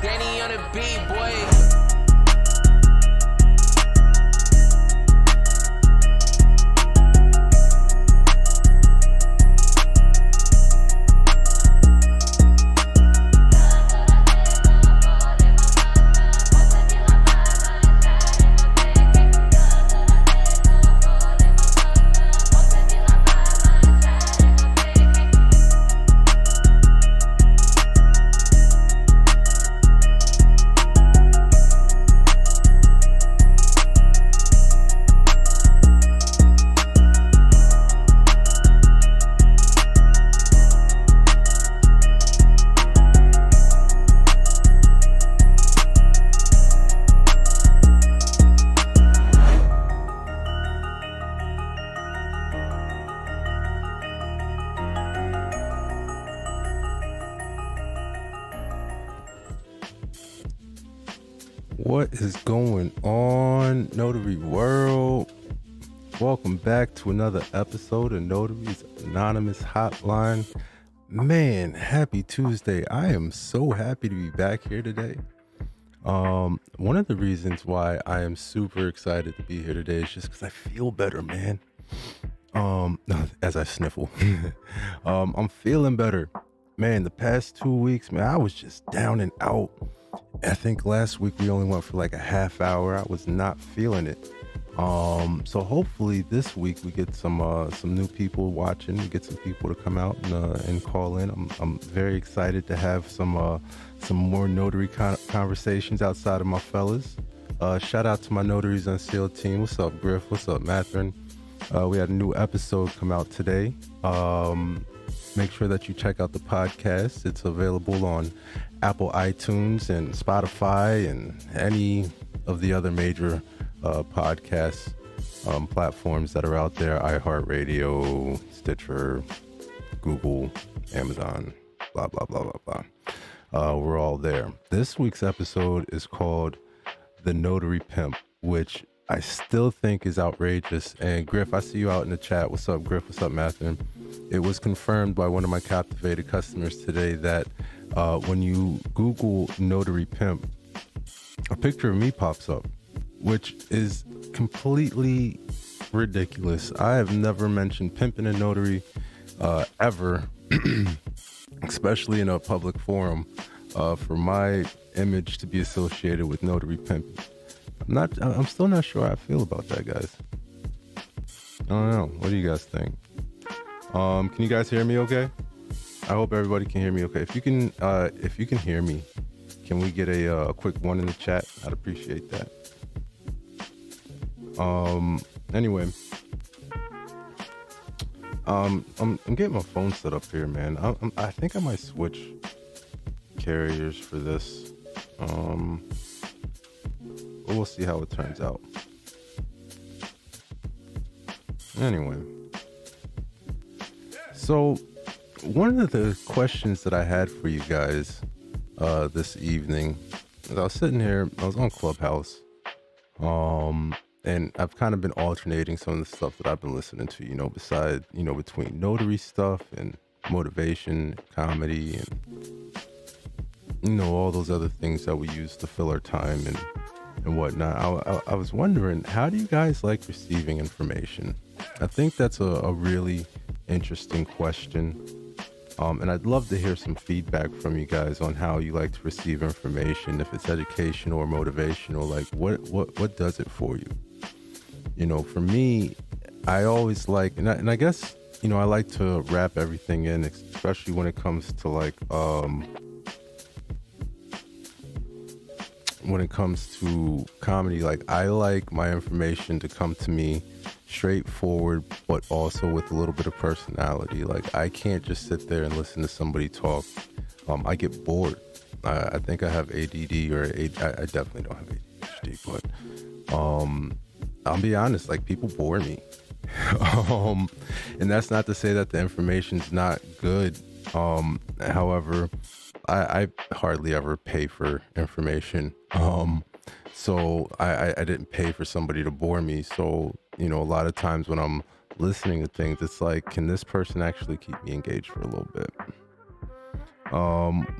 Danny on the beat, boy. What is going on, Notary World? Welcome back to another episode of Notaries Anonymous Hotline. Man, happy Tuesday. I am so happy to be back here today. One of the reasons why I am super excited to be here today is just because I feel better, man. As I sniffle. I'm feeling better. Man, the past 2 weeks, man, I was just down and out. I think last week we only went for like a half hour. I was not feeling it. So hopefully this week we get some new people watching. We get some people to come out and call in. I'm very excited to have some more notary conversations outside of my fellas. Shout out to my Notaries Unsealed team. What's up, Griff? What's up, Matherin? We had a new episode come out today. Make sure that you check out the podcast. It's available on Apple iTunes and Spotify and any of the other major podcast platforms that are out there. iHeartRadio, Stitcher, Google, Amazon, blah, blah, blah, blah, blah. We're all there. This week's episode is called The Notary Pimp, which I still think is outrageous. And Griff, I see you out in the chat. What's up, Griff? What's up, Matthew? It was confirmed by one of my Captivated customers today that when you Google Notary Pimp, a picture of me pops up, which is completely ridiculous. I have never mentioned pimping a notary ever, especially in a public forum, for my image to be associated with notary pimping. I'm still not sure how I feel about that, guys. I don't know. What do you guys think? Can you guys hear me okay? I hope everybody can hear me okay. If you can hear me, can we get a quick one in the chat? I'd appreciate that. Anyway, I'm getting my phone set up here, man. I think I might switch carriers for this. But we'll see how it turns out. Anyway, so one of the questions that I had for you guys this evening, I was sitting here, I was on Clubhouse, and I've kind of been alternating some of the stuff that I've been listening to, between notary stuff and motivation, comedy, and all those other things that we use to fill our time and whatnot. I was wondering, how do you guys like receiving information? I think that's a really interesting question. And I'd love to hear some feedback from you guys on how you like to receive information, if it's educational or motivational. Like, what does it for you? You know, for me, I always like, and I guess, you know, I like to wrap everything in, especially when it comes to like, when it comes to comedy. Like, I like my information to come to me straightforward, but also with a little bit of personality. Like, I can't just sit there and listen to somebody talk. I get bored. I think I have ADD, or I definitely don't have ADHD, but I'll be honest, like, people bore me. And that's not to say that the information's not good. However, I hardly ever pay for information. So I didn't pay for somebody to bore me. So, you know, a lot of times when I'm listening to things, it's like, can this person actually keep me engaged for a little bit?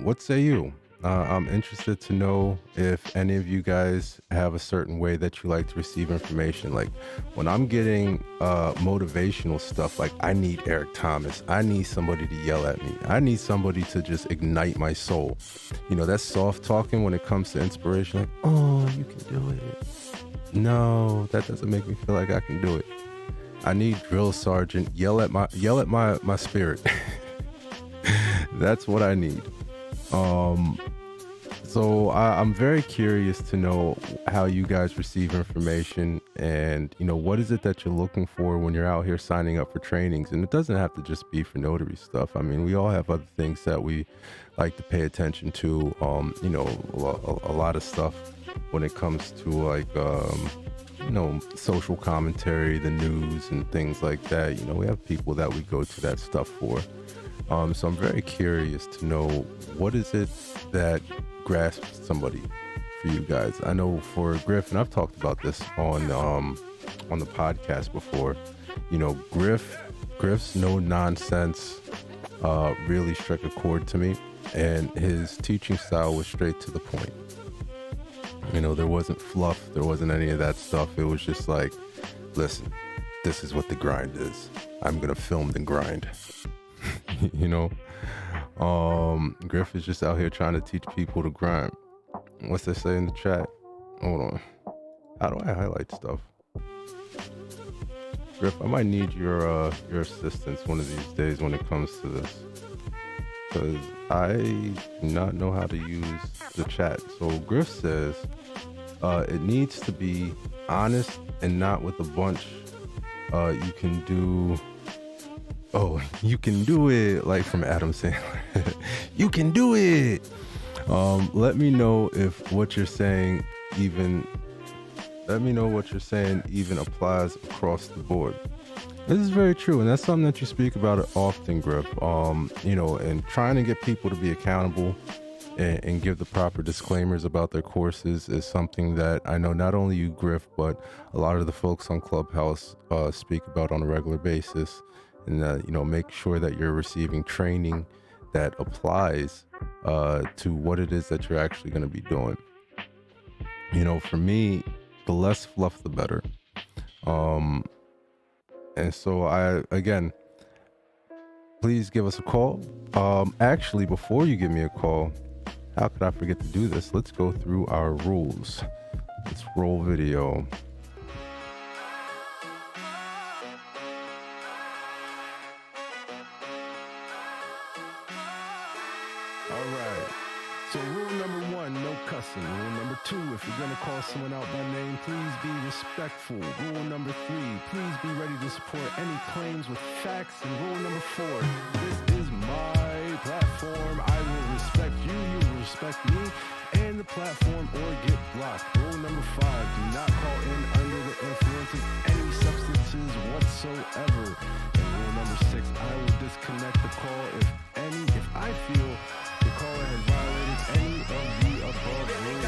What say you? I'm interested to know if any of you guys have a certain way that you like to receive information. Like, when I'm getting motivational stuff, like, I need Eric Thomas. I need somebody to yell at me. I need somebody to just ignite my soul. You know, that's soft talking when it comes to inspiration. Like, oh, you can do it. No, that doesn't make me feel like I can do it. I need drill sergeant, yell at my spirit. That's what I need. So I'm very curious to know how you guys receive information, and, you know, what is it that you're looking for when you're out here signing up for trainings? And it doesn't have to just be for notary stuff. I mean, we all have other things that we like to pay attention to. You know, a lot of stuff when it comes to like, you know, social commentary, the news and things like that. You know, we have people that we go to that stuff for. So I'm very curious to know, what is it that grasps somebody for you guys? I know for Griff, and I've talked about this on the podcast before, you know, Griff's no nonsense really struck a chord to me, and his teaching style was straight to the point. You know, there wasn't fluff, there wasn't any of that stuff. It was just like, listen, this is what the grind is. I'm gonna film the grind. You know, Griff is just out here trying to teach people to grind. What's they say in the chat? Hold on. How do I highlight stuff? Griff, I might need your assistance one of these days when it comes to this, because I do not know how to use the chat. So Griff says it needs to be honest and not with a bunch. You can do. Oh, you can do it, like from Adam Sandler. You can do it. Let me know if what you're saying even applies across the board. This is very true, and that's something that you speak about often, Griff. You know, and trying to get people to be accountable and give the proper disclaimers about their courses is something that I know not only you, Griff, but a lot of the folks on Clubhouse speak about on a regular basis. And you know, make sure that you're receiving training that applies to what it is that you're actually going to be doing. You know, for me, the less fluff, the better. And so again, please give us a call. Actually, before you give me a call, how could I forget to do this? Let's go through our rules. Let's roll video. So rule number 1, no cussing. Rule number 2, if you're going to call someone out by name, please be respectful. Rule number 3, please be ready to support any claims with facts. And rule number 4, this is my platform. I will respect you, you will respect me, and the platform, or get blocked. Rule number 5, do not call in under the influence of any substances whatsoever. And rule number 6, I will disconnect the call if I feel the caller has violated any of the above rules.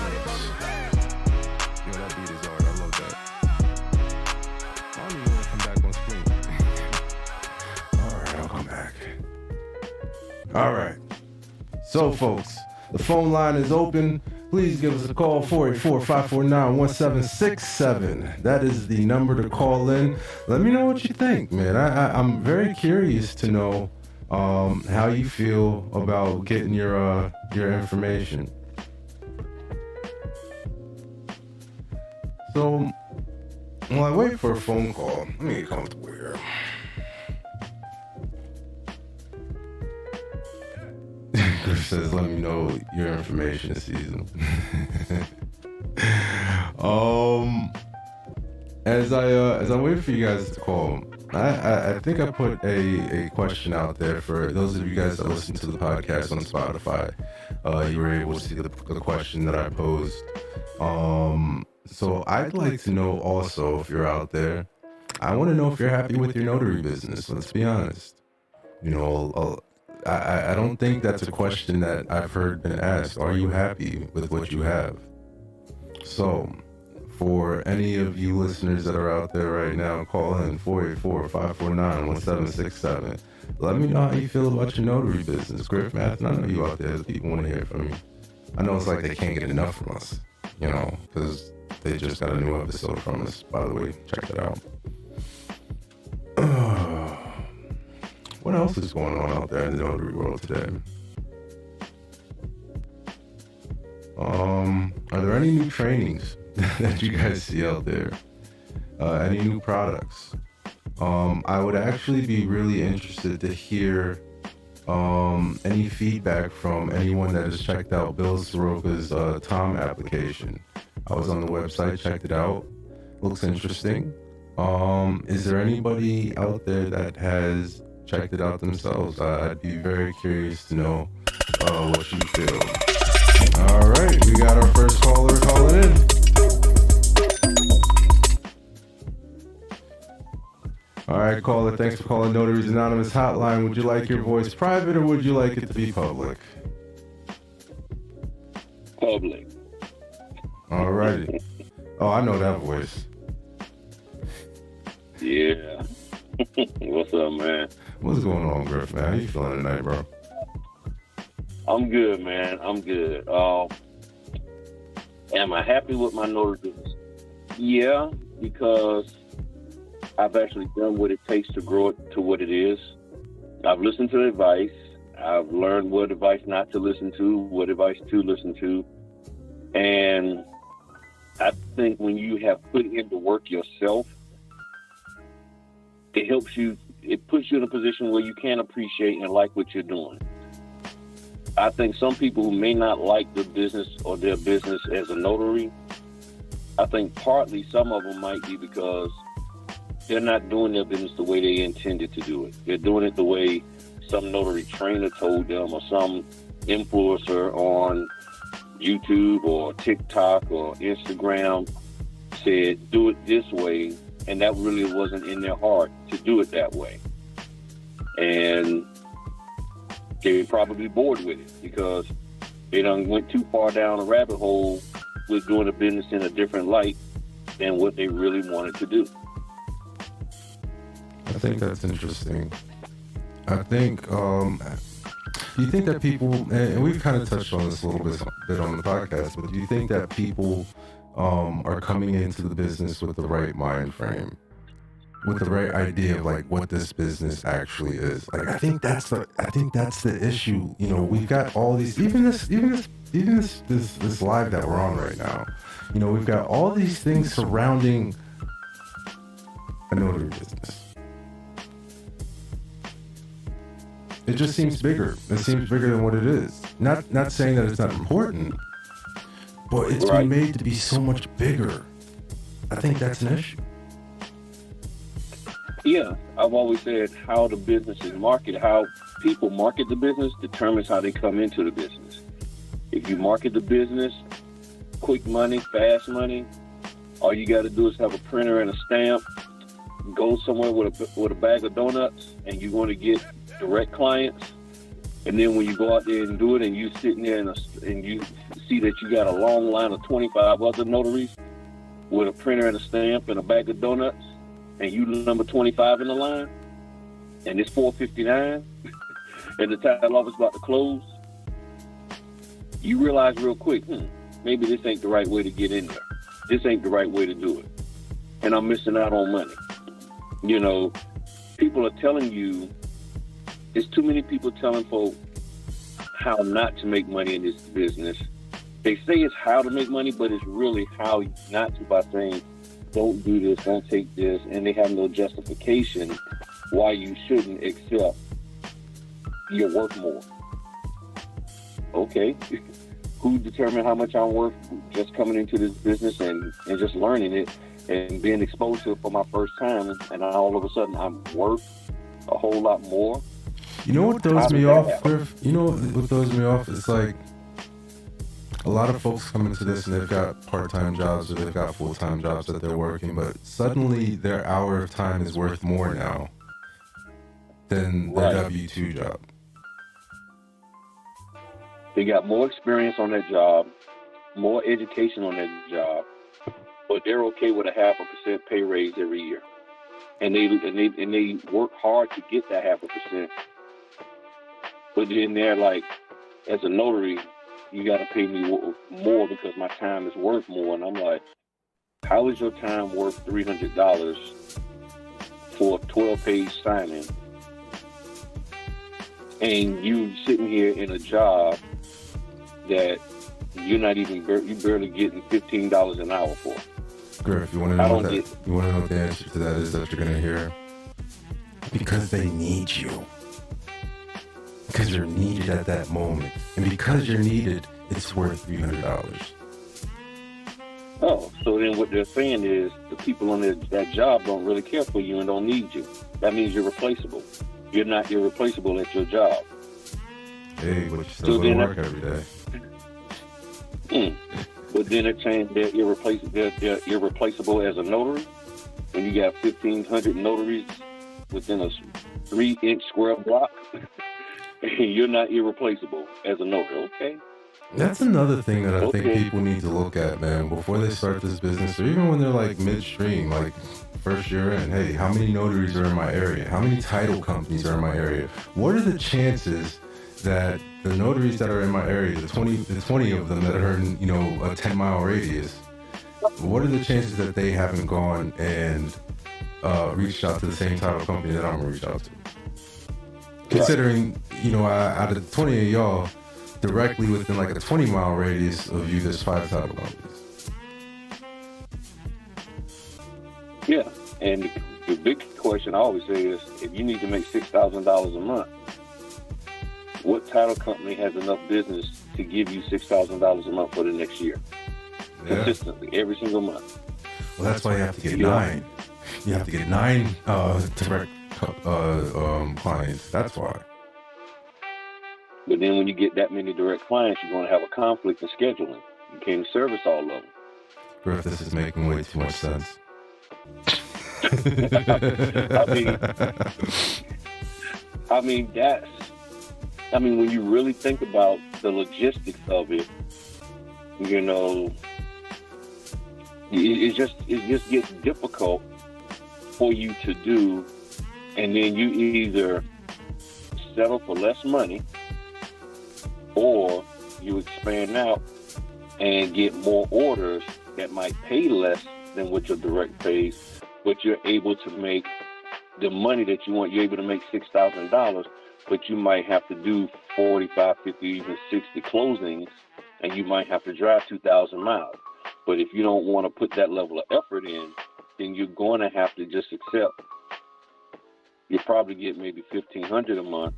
Yo, that beat is hard. I love that. I don't even want to come back on screen. All right, I'll come back. All right. So, folks, the phone line is open. please give us a call, 484-549-1767. That is the number to call in. Let me know what you think, man. I'm very curious to know how you feel about getting your information. So, while I wait for a phone call, let me get comfortable here. Griff says, let me know your information this season. As I wait for you guys to call, I think I put a question out there for those of you guys that listen to the podcast on Spotify. You were able to see the question that I posed. So I'd like to know also, if you're out there, I want to know if you're happy with your notary business. Let's be honest. You know, I don't think that's a question that I've heard been asked. Are you happy with what you have? So, for any of you listeners that are out there right now, call in 484-549-1767. Let me know how you feel about your notary business. Griff, Matthew, I know you out there. People want to hear from you. I know it's like they can't get enough from us, you know, because they just got a new episode from us. By the way, check it out. What else is going on out there in the notary world today? Are there any new trainings that you guys see out there? Any new products? I would actually be really interested to hear any feedback from anyone that has checked out Bill Soroka's Tom application. I was on the website, checked it out. Looks interesting. Is there anybody out there that has checked it out themselves? I'd be very curious to know what you feel. All right, we got our first caller calling in. All right, caller, thanks for calling Notaries Anonymous Hotline. Would you like your voice private or would you like it to be public? Public. All righty. Oh, I know that voice. Yeah. What's up, man? What's going on, Griff, man? How you feeling tonight, bro? I'm good, man. I'm good. Am I happy with my notary business? Yeah, because I've actually done what it takes to grow it to what it is. I've listened to advice. I've learned what advice not to listen to, what advice to listen to. And I think when you have put in the work yourself, it helps you, it puts you in a position where you can appreciate and like what you're doing. I think some people who may not like the business or their business as a notary, I think partly some of them might be because they're not doing their business the way they intended to do it. They're doing it the way some notary trainer told them or some influencer on YouTube or TikTok or Instagram said, do it this way. And that really wasn't in their heart to do it that way. And they were probably bored with it because they done went too far down a rabbit hole with doing the business in a different light than what they really wanted to do. I think that's interesting. I think, do you think that people, and we've kind of touched on this a little bit on the podcast, but do you think that people are coming into the business with the right mind frame, with the right idea of like what this business actually is? Like, I think that's the issue. You know, we've got all these, even this live that we're on right now. You know, we've got all these things surrounding a notary business. It just seems bigger. It seems bigger than what it is. Not saying that it's not important, but it's been made to be so much bigger. I think that's an issue. Yeah, I've always said how the business is marketed, how people market the business determines how they come into the business. If you market the business, quick money, fast money, all you got to do is have a printer and a stamp, go somewhere with a bag of donuts, and you're going to get direct clients. And then when you go out there and do it, and you sitting there and you see that you got a long line of 25 other notaries with a printer and a stamp and a bag of donuts, and you number 25 in the line, and it's $4.59, and the title office about to close, you realize real quick, maybe this ain't the right way to get in there. This ain't the right way to do it. And I'm missing out on money. You know, people are telling you, there's too many people telling folks how not to make money in this business. They say it's how to make money, but it's really how not to, by saying, don't do this, don't take this, and they have no justification why you shouldn't, except you're worth more. Okay. Who determined how much I'm worth just coming into this business and just learning it and being exposed to it for my first time, and all of a sudden I'm worth a whole lot more? You know what throws me off, Griff? You know what throws me off? It's like a lot of folks come into this and they've got part-time jobs or they've got full-time jobs that they're working, but suddenly their hour of time is worth more now than their W-2 job. They got more experience on that job, more education on that job, but they're okay with a 0.5% pay raise every year, and they work hard to get that 0.5%. But then they're like, as a notary, you got to pay me more because my time is worth more. And I'm like, how is your time worth $300 for a 12-page signing, and you sitting here in a job that you're not even you barely getting $15 an hour for? Griff, you want to know what the answer to that is that you're gonna hear? Because they need you. Because you're needed at that moment, and because you're needed, it's worth $300. Oh, so then what they're saying is the people on that job don't really care for you and don't need you. That means you're replaceable. You're not irreplaceable at your job. Hey, but you still go to work every day. But then they're saying they're irreplaceable as a notary. When you got 1,500 notaries within a 3-inch square block, you're not irreplaceable as a notary. Okay. That's another thing that I think people need to look at, man, before they start this business, or even when they're like midstream, like first year in. Hey, how many notaries are in my area? How many title companies are in my area? What are the chances that the notaries that are in my area, the 20 of them that are in, a 10-mile radius, what are the chances that they haven't gone and reached out to the same title company that I'm gonna reach out to? Considering, out of the 20 of y'all, directly within like a 20-mile radius of you, there's 5 title companies. Yeah, and the big question I always say is, if you need to make $6,000 a month, what title company has enough business to give you $6,000 a month for the next year? Yeah. Consistently, every single month. Well, that's why you have to get 9. You have to get 9 direct clients. That's why. But then when you get that many direct clients, you're going to have a conflict in scheduling. You can't service all of them. Griff, this is making way too much sense. When you really think about the logistics of it, it just gets difficult for you to do, and then you either settle for less money, or you expand out and get more orders that might pay less than what your direct pays, but you're able to make the money that you want. You're able to make $6,000, but you might have to do 45, 50, even 60 closings, and you might have to drive 2,000 miles. But if you don't want to put that level of effort in, then you're going to have to just accept. You probably get maybe $1,500 a month,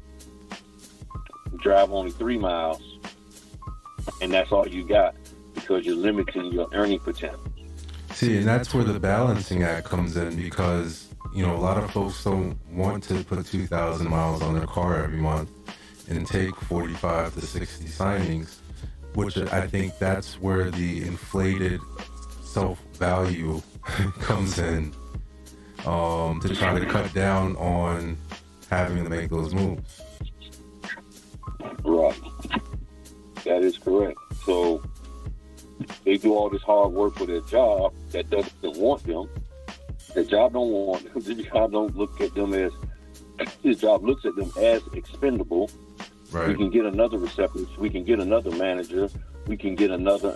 drive only 3 miles, and that's all you got, because you're limiting your earning potential. See, and that's where the balancing act comes in, because a lot of folks don't want to put 2,000 miles on their car every month and take 45 to 60 signings, which I think that's where the inflated self-value comes in, to try to cut down on having to make those moves. Right. That is correct. So they do all this hard work for their job that doesn't want them. The job don't want them. The job don't look at them as, the job looks at them as expendable, Right. We can get another receptionist. We can get another manager. We can get another.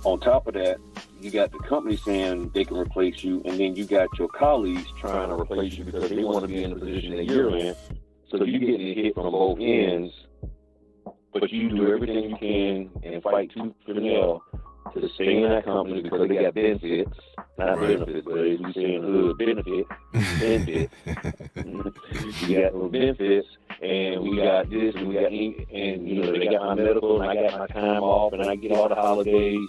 On top of that, you got the company saying they can replace you, and then you got your colleagues trying to replace you because they want to be in the position that you're in. So you're getting hit from both ends, but you do everything you can and fight tooth and nail to stay in that company because they got benefits, not benefits, but as we say in the hood, benefits. You got those benefits, and we got this, and we got, and you know, they got my medical, and I got my time off, and I get all the holidays.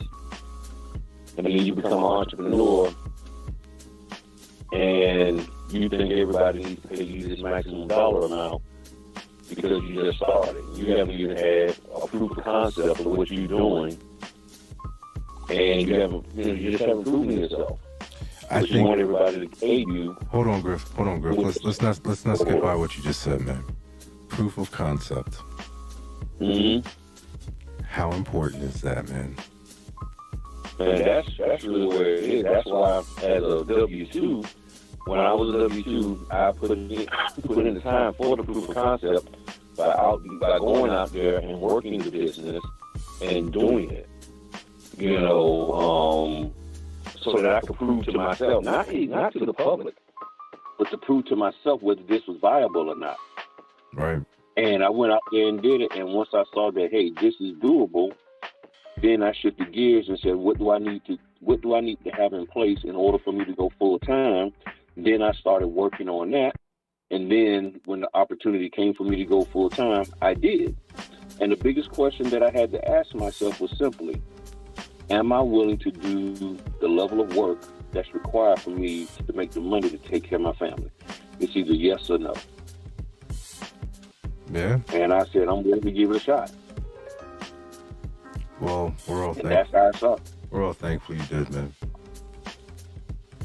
And then you become an entrepreneur, and you think everybody needs to pay you this maximum dollar amount because you just started. You haven't even had a proof of concept of what you're doing, and you just haven't proven yourself. I think you want everybody to pay you. Hold on, Griff. Let's not skip by what you just said, man. Proof of concept. Mm-hmm. How important is that, man? And that's really where it is. That's why, as a W-2, when I was a W-2, I put in the time for the proof of concept by going out there and working the business and doing it. You know, so that I could prove to myself, not to the public, but to prove to myself whether this was viable or not. Right. And I went out there and did it. And once I saw that, hey, this is doable, then I shifted gears and said, what do I need to have in place in order for me to go full time? Then I started working on that. And then when the opportunity came for me to go full time, I did. And the biggest question that I had to ask myself was simply, am I willing to do the level of work that's required for me to make the money to take care of my family? It's either yes or no. Yeah. And I said, I'm willing to give it a shot. Well, we're all thankful. That's how I saw it. We're all thankful you did, man.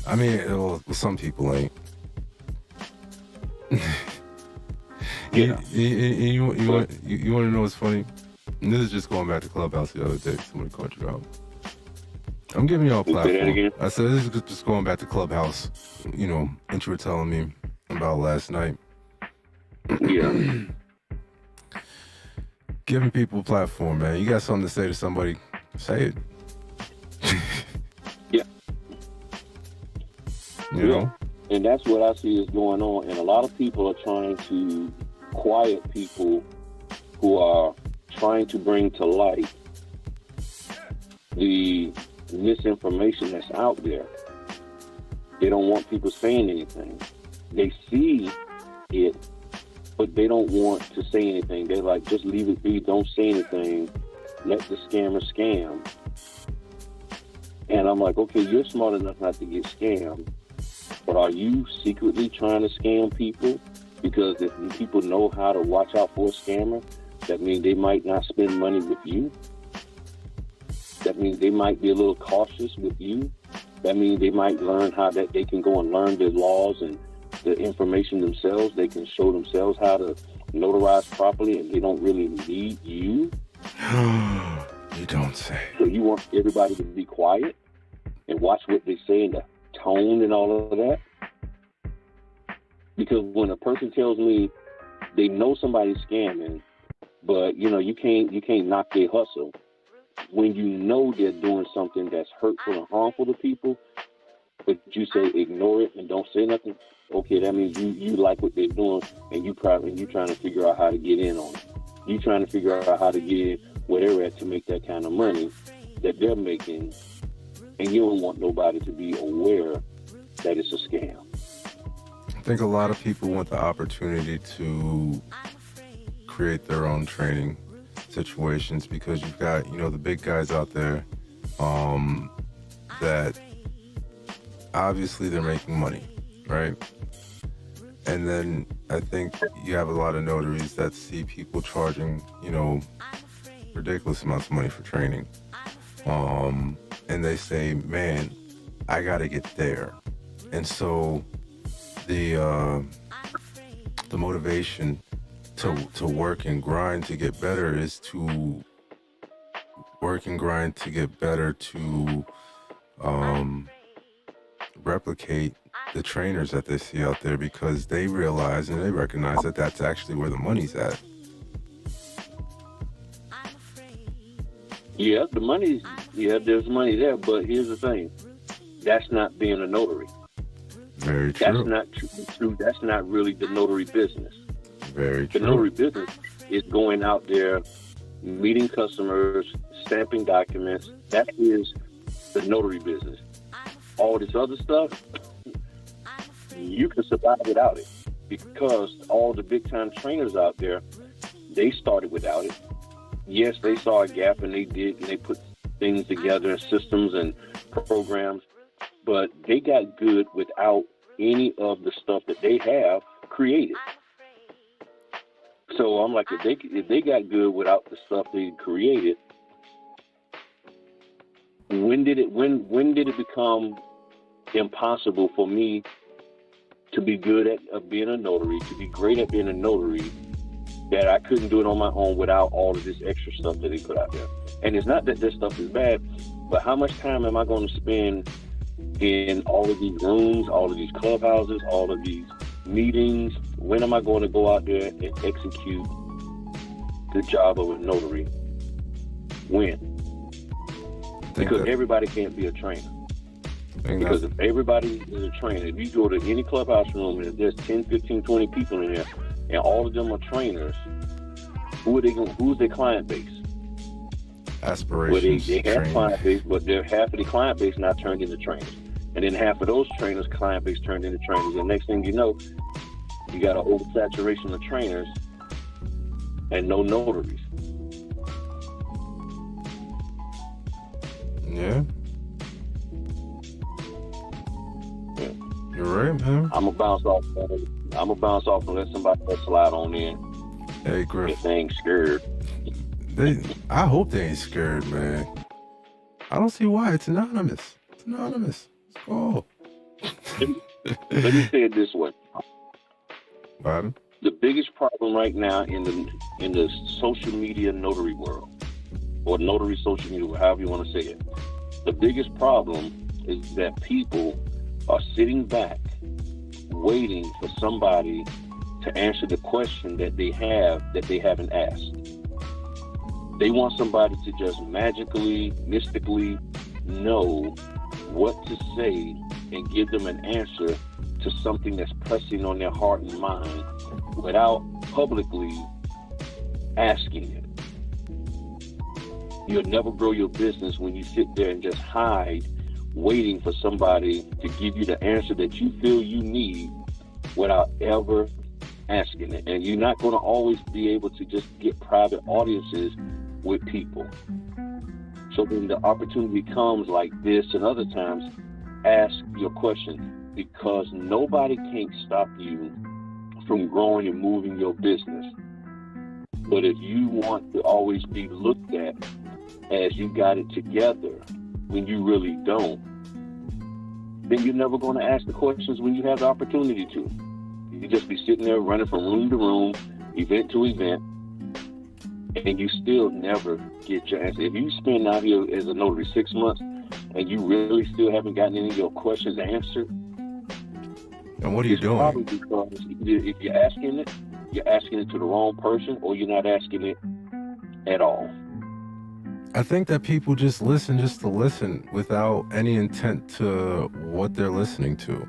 I mean, well, some people ain't. Yeah. You want to know what's funny? And this is just going back to Clubhouse the other day. Somebody called you out. I'm giving y'all a platform. Say that again? I said this is just going back to Clubhouse. You know, and you were telling me about last night. Yeah. Giving people a platform, man. You got something to say to somebody, say it. Yeah. You know? And that's what I see is going on. And a lot of people are trying to quiet people who are trying to bring to light the misinformation that's out there. They don't want people saying anything. They see it, but they don't want to say anything. They're like, just leave it be. Don't say anything. Let the scammer scam. And I'm like, okay, you're smart enough not to get scammed, but are you secretly trying to scam people? Because if people know how to watch out for a scammer, that means they might not spend money with you. That means they might be a little cautious with you. That means they might learn how that they can go and learn the laws and the information themselves. They can show themselves how to notarize properly, and they don't really need you. You don't say. So you want everybody to be quiet and watch what they say and the tone and all of that? Because when a person tells me they know somebody's scamming, but you know you can't knock their hustle. When you know they're doing something that's hurtful and harmful to people, but you say ignore it and don't say nothing, okay, that means you like what they're doing, and you trying to figure out how to get in on it. You trying to figure out how to get in where they're at to make that kind of money that they're making, and you don't want nobody to be aware that it's a scam. I think a lot of people want the opportunity to create their own training situations because you've got, you know, the big guys out there that obviously they're making money, right? And then I think you have a lot of notaries that see people charging, you know, ridiculous amounts of money for training. And they say, man, I got to get there. And so the motivation to work and grind to get better is to work and grind to get better to replicate the trainers that they see out there, because they realize and they recognize that that's actually where the money's at. Yeah, the money's, there's money there, but here's the thing. That's not being a notary. Very true. That's not true. That's not really the notary business. Very true. The notary business is going out there, meeting customers, stamping documents. That is the notary business. All this other stuff, you can survive without it, because all the big time trainers out there, they started without it. Yes, they saw a gap and they put things together, systems and programs, but they got good without any of the stuff that they have created. So I'm like, if they got good without the stuff they created, when did it become impossible for me to be good at being a notary, to be great at being a notary, that I couldn't do it on my own without all of this extra stuff that they put out there? And it's not that this stuff is bad, but how much time am I going to spend in all of these rooms, all of these clubhouses, all of these meetings? When am I going to go out there and execute the job of a notary? When? Because everybody can't be a trainer. Because if everybody is a trainer, if you go to any clubhouse room and there's 10, 15, 20 people in there, and all of them are trainers, who's their client base? Aspirations. Well, they have client base, but half of the client base not turned into trainers. And then half of those trainers' client base turned into trainers. And next thing you know, you got an oversaturation of trainers and no notaries. Yeah. You're right, man. I'm gonna bounce off and let somebody else slide on in. Hey, Griff. If they ain't scared. I hope they ain't scared, man. I don't see why. It's anonymous. Let's go. Let me say it this way. Bobby? The biggest problem right now in the social media notary world, or notary social media, however you want to say it, the biggest problem is that people are sitting back waiting for somebody to answer the question that they haven't asked. They want somebody to just magically, mystically know what to say and give them an answer to something that's pressing on their heart and mind without publicly asking it. You'll never grow your business when you sit there and just hide, waiting for somebody to give you the answer that you feel you need without ever asking it. And you're not going to always be able to just get private audiences with people. So when the opportunity comes like this and other times, ask your question, because nobody can stop you from growing and moving your business. But if you want to always be looked at as you got it together when you really don't, then you're never going to ask the questions when you have the opportunity to. You just be sitting there running from room to room, event to event, and you still never get your answer. If you spend out here as a notary 6 months and you really still haven't gotten any of your questions answered, and what are you doing? Probably because if you're asking it to the wrong person, or you're not asking it at all. I think that people just listen to listen without any intent to what they're listening to.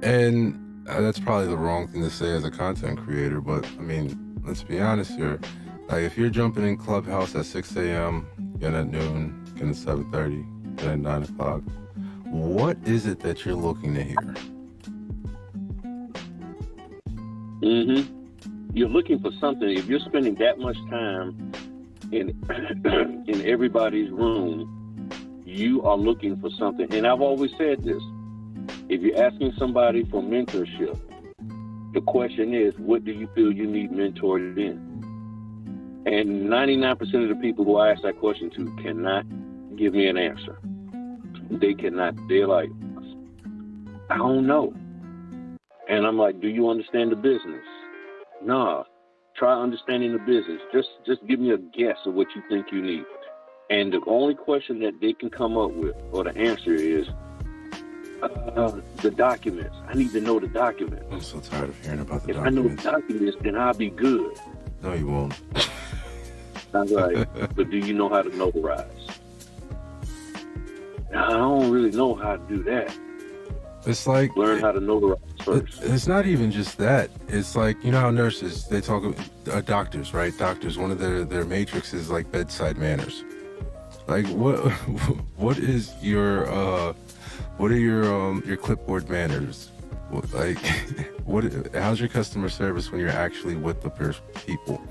And that's probably the wrong thing to say as a content creator, but I mean, let's be honest here. Like, if you're jumping in Clubhouse at 6 a.m., getting at noon, getting at 7:30, getting at 9 o'clock, what is it that you're looking to hear? You're looking for something. If you're spending that much time in everybody's room, you are looking for something. And I've always said this. If you're asking somebody for mentorship, the question is, what do you feel you need mentored in? And 99% of the people who I ask that question to cannot give me an answer. They cannot. They're like, I don't know. And I'm like, do you understand the business? Nah. Try understanding the business. Just give me a guess of what you think you need. And the only question that they can come up with, or the answer is, The documents. I need to know the documents. I'm so tired of hearing about the If documents. I know the documents, then I'll be good. No, you won't. I'm like, but do you know how to notarize? I don't really know how to do that. It's like Learn how to notarize first. It's not even just that. It's like, you know how nurses, they talk, doctors, right? Doctors, one of their matrix is like bedside manners. Like what is your what are your clipboard manners? Like how's your customer service when you're actually with the people?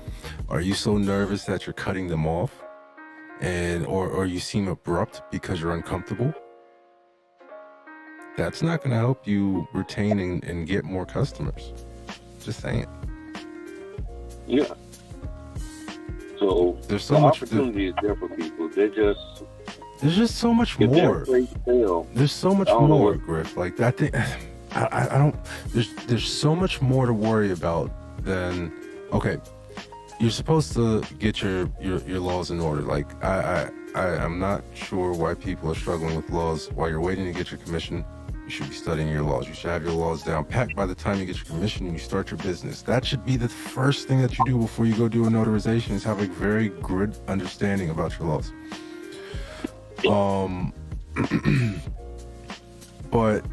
Are you so nervous that you're cutting them off, or you seem abrupt because you're uncomfortable? That's not going to help you retain and get more customers. Just saying. Yeah. So there's so the much opportunity is there for people. There's just so much more. There's so much more, Griff. Like that thing. I don't. There's so much more to worry about than. Okay, you're supposed to get your laws in order. Like I'm not sure why people are struggling with laws. While you're waiting to get your commission, you should be studying your laws. You should have your laws down packed by the time you get your commission and you start your business. That should be the first thing that you do before you go do a notarization, is have a very good understanding about your laws. But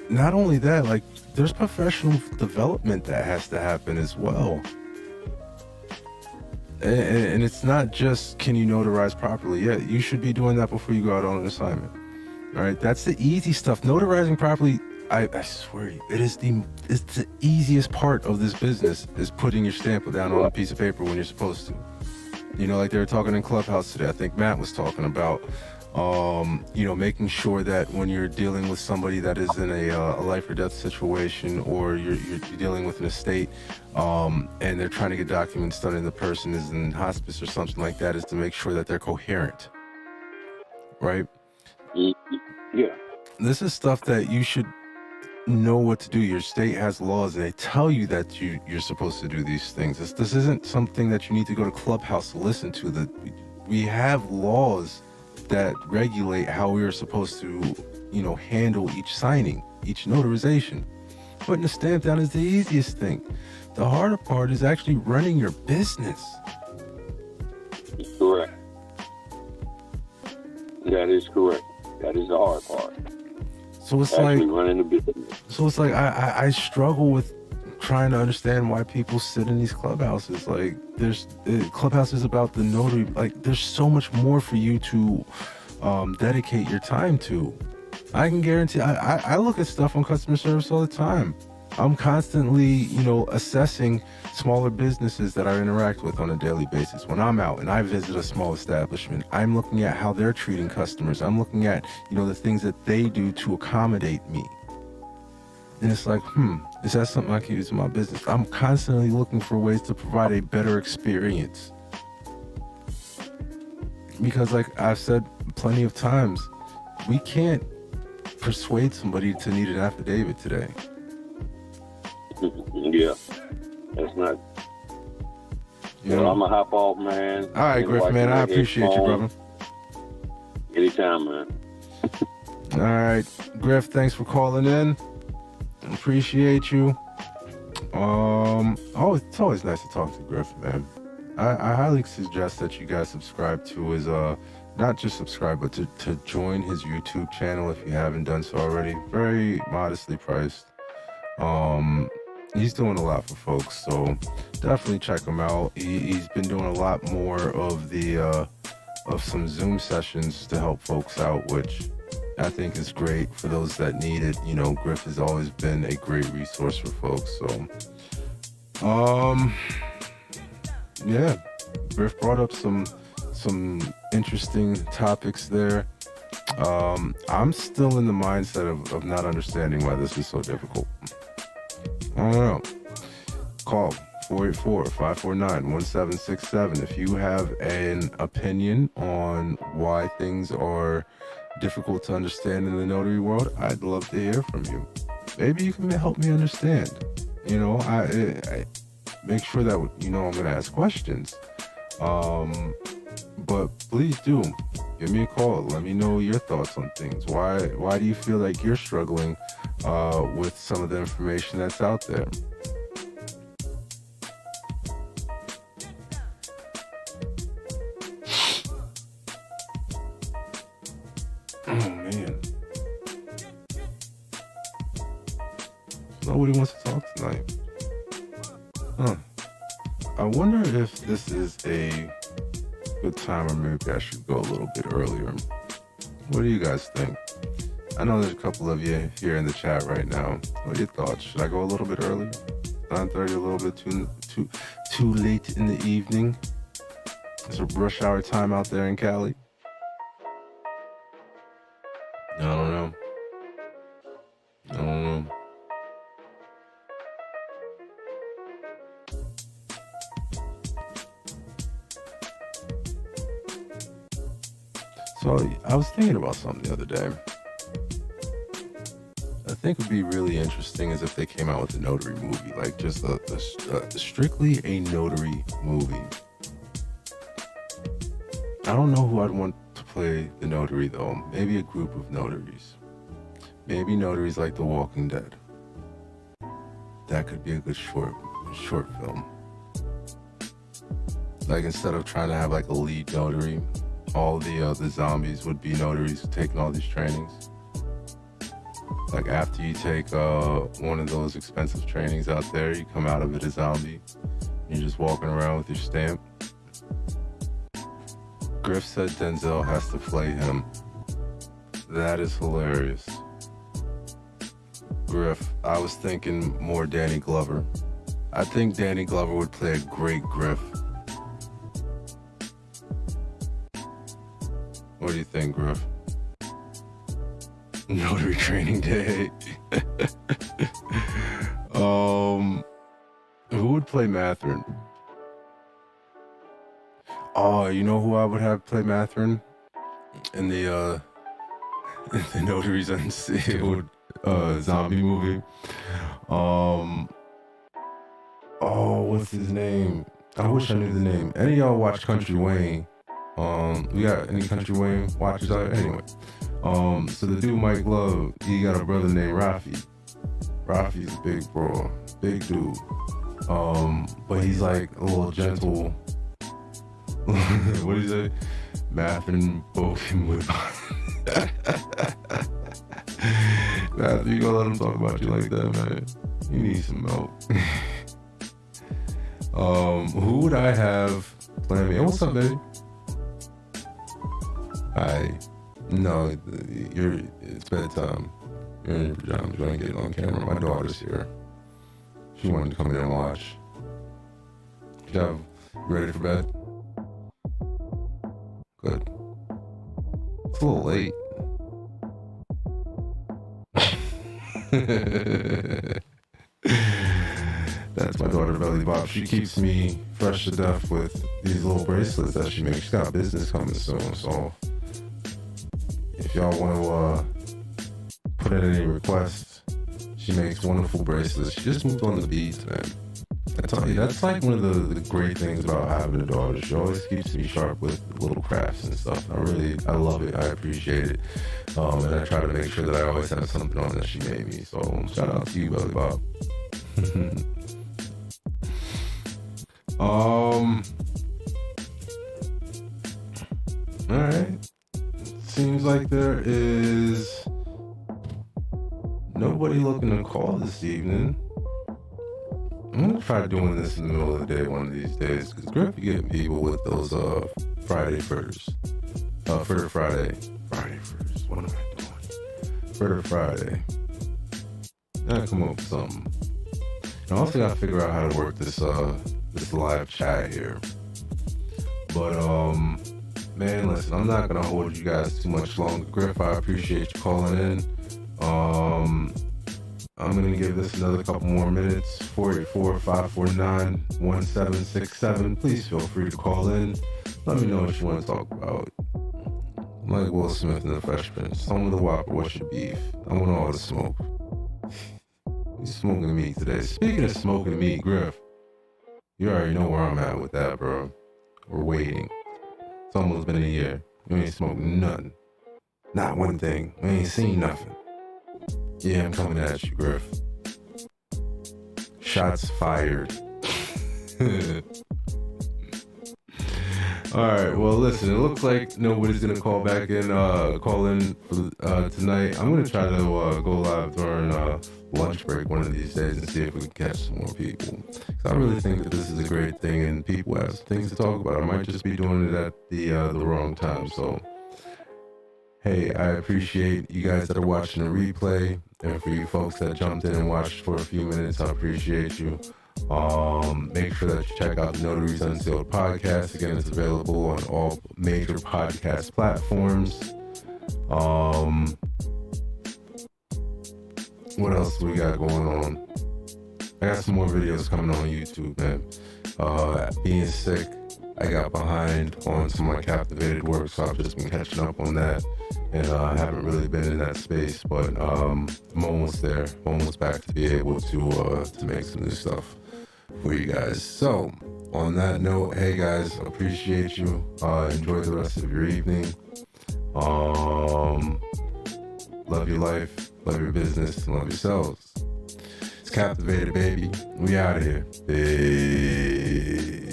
not only that, like there's professional development that has to happen as well. And it's not just, can you notarize properly? Yeah, you should be doing that before you go out on an assignment. All right, that's the easy stuff. Notarizing properly, I swear, it's the easiest part of this business, is putting your stamp down on a piece of paper when you're supposed to. You know, like they were talking in Clubhouse today. I think Matt was talking about, making sure that when you're dealing with somebody that is in a life or death situation, or you're dealing with an estate, and they're trying to get documents done and the person is in hospice or something like that, is to make sure that they're coherent, right? Yeah. This is stuff that you should know what to do. Your state has laws and they tell you that you're supposed to do these things. This isn't something that you need to go to Clubhouse to listen to. That we have laws that regulate how we are supposed to, handle each signing, each notarization. Putting a stamp down is the easiest thing. The harder part is actually running your business. Correct. That is correct. That is the hard part. So it's actually like running a business. So it's like I struggle with trying to understand why people sit in these clubhouses. Like Clubhouse is about the notary. Like there's so much more for you to dedicate your time to. I can guarantee. I look at stuff on customer service all the time. I'm constantly, assessing smaller businesses that I interact with on a daily basis. When I'm out and I visit a small establishment, I'm looking at how they're treating customers. I'm looking at, the things that they do to accommodate me. And it's like, is that something I can use in my business? I'm constantly looking for ways to provide a better experience. Because like I've said plenty of times, we can't persuade somebody to need an affidavit today. Yeah, that's not. Well, I'm a hop off, man. All right, Griff, man. I appreciate you, brother. Anytime, man. All right, Griff. Thanks for calling in. Appreciate you. It's always nice to talk to Griff, man. I highly suggest that you guys subscribe to his not just subscribe, but to join his YouTube channel if you haven't done so already. Very modestly priced. He's doing a lot for folks, so definitely check him out. He's been doing a lot more of of some Zoom sessions to help folks out, which I think is great for those that need it. Griff has always been a great resource for folks. So, yeah, Griff brought up some interesting topiks there. I'm still in the mindset of not understanding why this is so difficult. I don't know. Call 484-549-1767 if you have an opinion on why things are difficult to understand in the notary world. I'd love to hear from you. Maybe you can help me understand. I make sure that I'm going to ask questions. But please do give me a call. Let me know your thoughts on things. Why do you feel like you're struggling with some of the information that's out there? Oh man, nobody wants to talk tonight. I wonder if this is a good time, or maybe I should go a little bit earlier. What do you guys think? I know there's a couple of you here in the chat right now. What are your thoughts? Should I go a little bit earlier? 9:30, a little bit too late in the evening? It's a rush hour time out there in Cali. I don't know. So I was thinking about something the other day. I think would be really interesting is if they came out with a Notary movie, like just a strictly a Notary movie. I don't know who I'd want to play the Notary though. Maybe a group of Notaries. Maybe Notaries like The Walking Dead. That could be a good short film. Like instead of trying to have like a lead Notary, all the zombies would be Notaries taking all these trainings. Like after you take one of those expensive trainings out there, you come out of it a zombie. You're just walking around with your stamp. Griff said Denzel has to play him. That is hilarious. Griff, I was thinking more Danny Glover. I think Danny Glover would play a great Griff. What do you think, Griff? Notary training day. Who would play Matherin? Oh, you know who I would have play Matherin? In the Notaries Unsealed zombie movie. Oh, what's his name? I wish I knew the name. Any of y'all watch Country Wayne? We got any Country Wayne watchers out? Anyway. So the dude Mike Love, he got a brother named Rafi. Rafi's a big bro, big dude. But he's like a little gentle. What do you say? Math and Boken with. Math, you gonna let him talk about you like that, man? You need some milk. Who would I have playing me? Hey, what's up, baby? No, it's bedtime. You're in your pajamas. You ain't getting on camera. My daughter's here. She wanted to come in and watch. You ready for bed? Good. It's a little late. That's my daughter, Belly Bob. She keeps me fresh to death with these little bracelets that she makes. She's got business coming soon, so if y'all want to put in any requests, she makes wonderful bracelets. She just moved on the beads, man. I tell you, that's like one of the great things about having a daughter. She always keeps me sharp with little crafts and stuff. I love it. I appreciate it. And I try to make sure that I always have something on that she made me. So shout out to you, Belly Bob. Alright. Seems like there is nobody looking to call this evening. I'm gonna try doing this in the middle of the day one of these days, because Griff be getting people with those Friday fritters. Fritter Friday. Friday fritters. What am I doing? Fritter Friday. Gotta come up with something. And I also gotta figure out how to work this live chat here. But man, listen, I'm not gonna hold you guys too much longer. Griff, I appreciate you calling in. I'm going to give this another couple more minutes. 484-549-1767. Please feel free to call in. Let me know what you want to talk about. Like Will Smith and the Fresh Prince. Some of the Whopper, what's your beef? I want all the smoke. You smoking meat today. Speaking of smoking meat, Griff, you already know where I'm at with that, bro. We're waiting. It's almost been a year. We ain't smoking nothing. Not one thing. We ain't seen nothing. Yeah, I'm coming at you, Griff. Shots fired. All right. Well, listen. It looks like nobody's gonna call in for tonight. I'm gonna try to go live during lunch break one of these days and see if we can catch some more people. 'Cause I really think that this is a great thing, and people have things to talk about. I might just be doing it at the wrong time. So, hey, I appreciate you guys that are watching the replay, and for you folks that jumped in and watched for a few minutes, I appreciate you. Make sure that you check out the Notaries Unsealed podcast. Again, it's available on all major podcast platforms. What else do we got going on? I got some more videos coming on YouTube, man. Being sick, I got behind on some of my Captivated work, so I've just been catching up on that. And I haven't really been in that space, but I'm almost there. I'm almost back to be able to make some new stuff for you guys. So, on that note, hey guys, appreciate you. Enjoy the rest of your evening. Love your life, love your business, and love yourselves. It's Captivated, baby. We out of here. Peace.